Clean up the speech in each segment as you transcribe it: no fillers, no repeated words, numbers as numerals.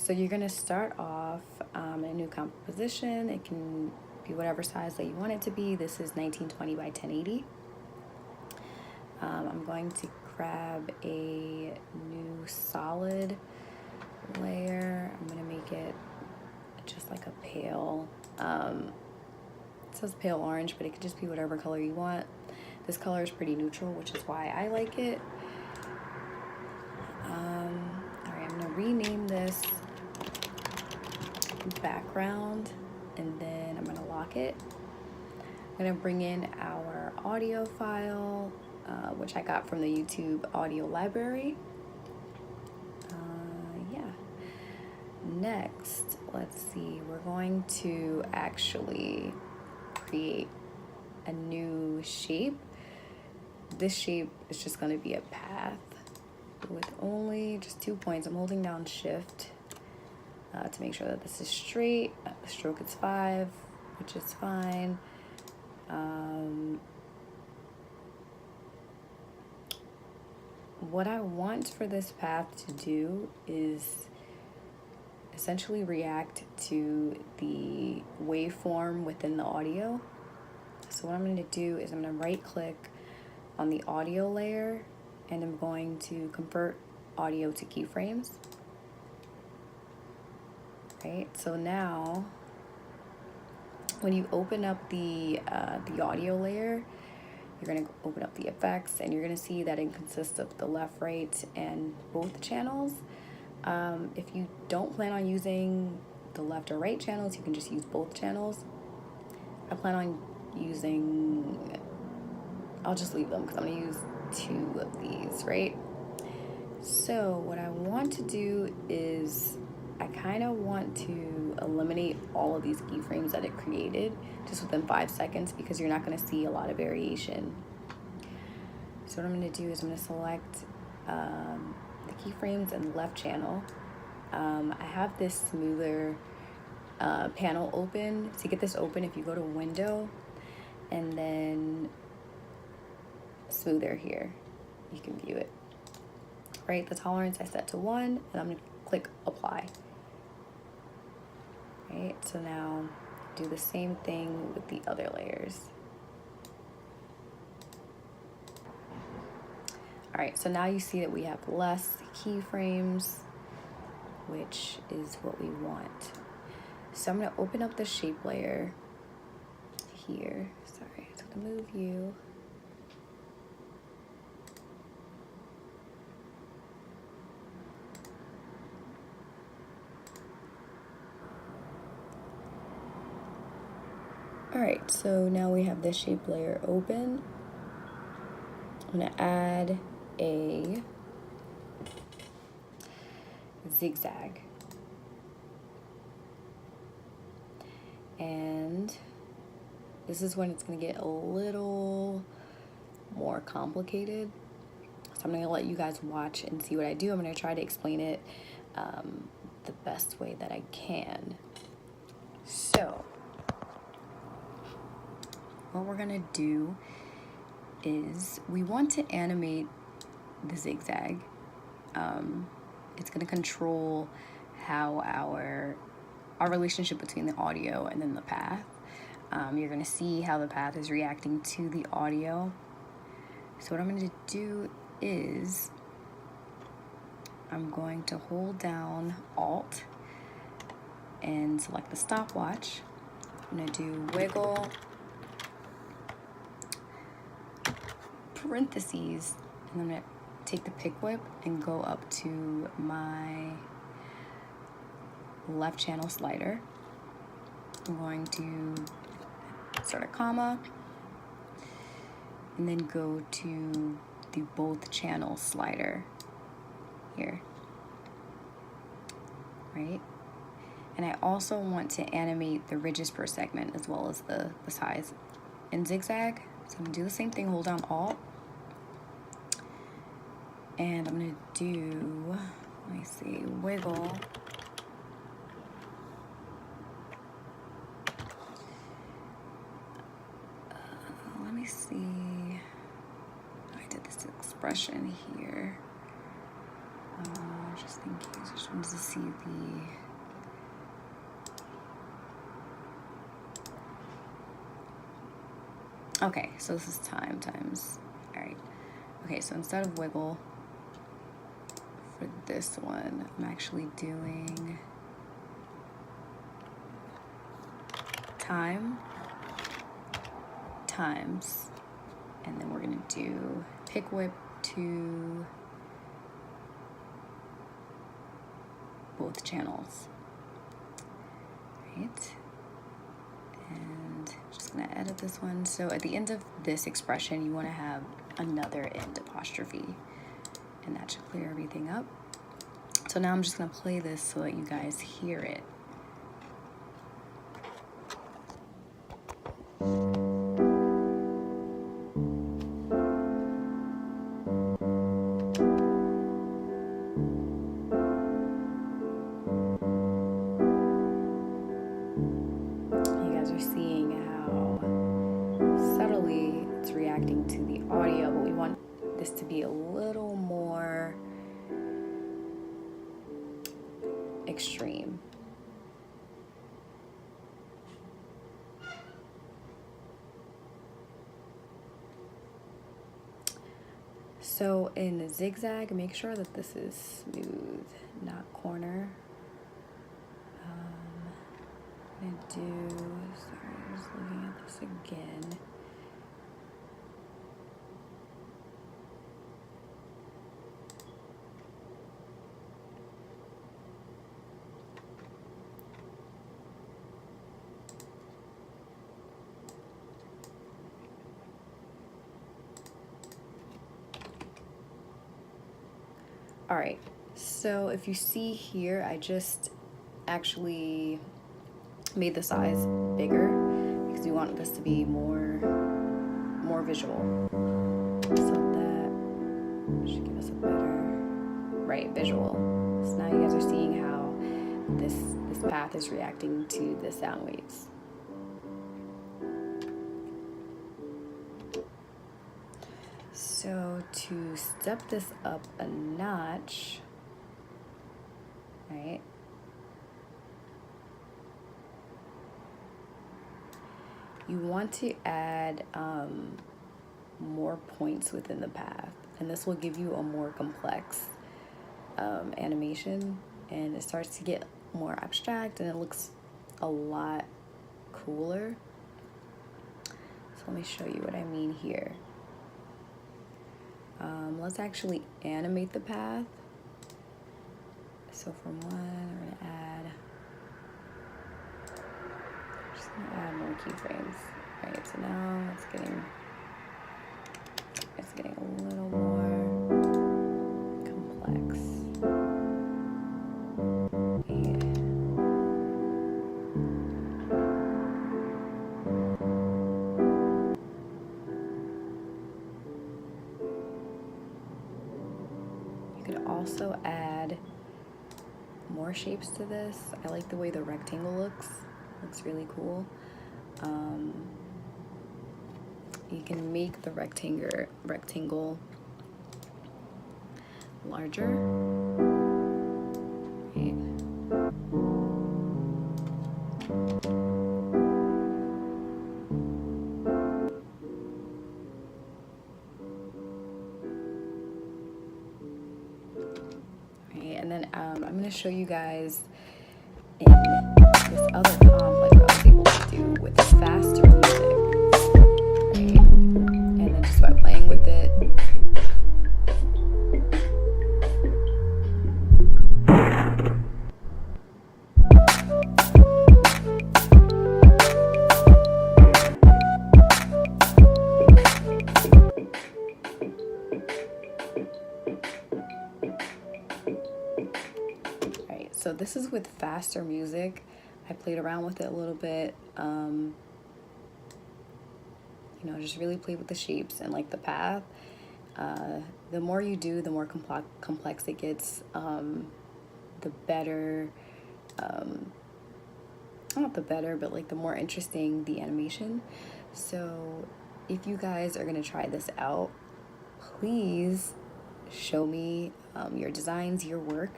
so you're gonna start off in a new composition. It can be whatever size that you want it to be. This is 1920 by 1080. I'm going to grab a new solid layer. I'm gonna make it just like a pale, it says pale orange, but it could just be whatever color you want. This color is pretty neutral, which is why I like it. All right, I'm gonna rename this background, and then I'm gonna lock it. I'm gonna bring in our audio file, which I got from the YouTube audio library. Yeah. Next, let's see, we're going to actually create a new shape. This shape is just going to be a path with only just 2 points. I'm holding down shift to make sure that this is straight. The stroke is 5, which is fine. What I want for this path to do is essentially react to the waveform within the audio. So what I'm going to do is I'm going to right click on the audio layer, and I'm going to convert audio to keyframes. Right, so now when you open up the audio layer, you're going to open up the effects, and you're going to see that it consists of the left, right, and both channels. If you don't plan on using the left or right channels, you can just use both channels. I plan on using, I'll just leave them because I'm going to use 2 of these, right? So what I want to do is I kind of want to eliminate all of these keyframes that it created just within 5 seconds, because you're not going to see a lot of variation. So what I'm going to do is I'm going to select the keyframes in the left channel. I have this smoother panel open. To get this open, if you go to Window and then Smoother here, you can view it. Right, the tolerance I set to 1, and I'm going to click Apply. Right, so now do the same thing with the other layers. All right, so now you see that we have less keyframes, which is what we want. So I'm going to open up the shape layer here. Sorry, I have to move you. All right, so now we have this shape layer open. I'm going to add a zigzag. And this is when it's going to get a little more complicated. So I'm going to let you guys watch and see what I do. I'm going to try to explain it the best way that I can. So what we're going to do is we want to animate the zigzag. It's going to control how our relationship between the audio and then the path. You're going to see how the path is reacting to the audio. So what I'm going to do is I'm going to hold down Alt and select the stopwatch. I'm going to do wiggle, parentheses, and I'm going to take the pick whip and go up to my left channel slider. I'm going to start a comma and then go to the both channel slider here, right? And I also want to animate the ridges per segment as well as the size in zigzag. So I'm gonna do the same thing, hold down Alt, and I'm gonna do, let me see, wiggle, let me see, I did this expression here, just in case, I just wanted to see the... Okay, so this is time times, all right. Okay, so instead of wiggle, for this one, I'm actually doing time times, and then we're gonna do pick whip to both channels, right? And just gonna edit this one. So at the end of this expression, you wanna have another end apostrophe, and that should clear everything up. So now I'm just gonna play this so that you guys hear it. You guys are seeing how subtly it's reacting to the audio, but we want this to be a little more extreme. So in zigzag, make sure that this is smooth, not corner. I'm gonna do, sorry, I was looking at this again. All right, so if you see here, I just actually made the size bigger because we want this to be more visual. So that should give us a better, right, visual. So now you guys are seeing how this path is reacting to the sound waves. So to step this up a notch, right, you want to add more points within the path, and this will give you a more complex animation, and it starts to get more abstract and it looks a lot cooler. So let me show you what I mean here. Let's actually animate the path. So from one, we're gonna add more keyframes. All right, so now it's getting a little more complex. You could also add more shapes to this. I like the way the rectangle looks. Looks really cool. You can make the rectangle larger. Okay. Okay, and then I'm going to show you guys in this other comp like what I was able to do with faster music. Okay. And then just by playing with it. Alright, so this is with faster music. I played around with it a little bit. You know, just really play with the shapes and like the path. The more you do, the more complex it gets. The better, not the better, but like the more interesting the animation. So if you guys are gonna try this out, please show me your designs, your work,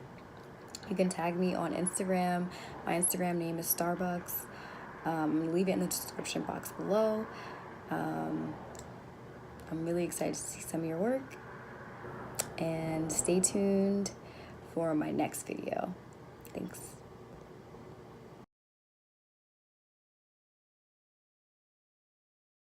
You can tag me on Instagram. My Instagram name is Starbucks. I'm gonna leave it in the description box below. I'm really excited to see some of your work, and stay tuned for my next video. Thanks.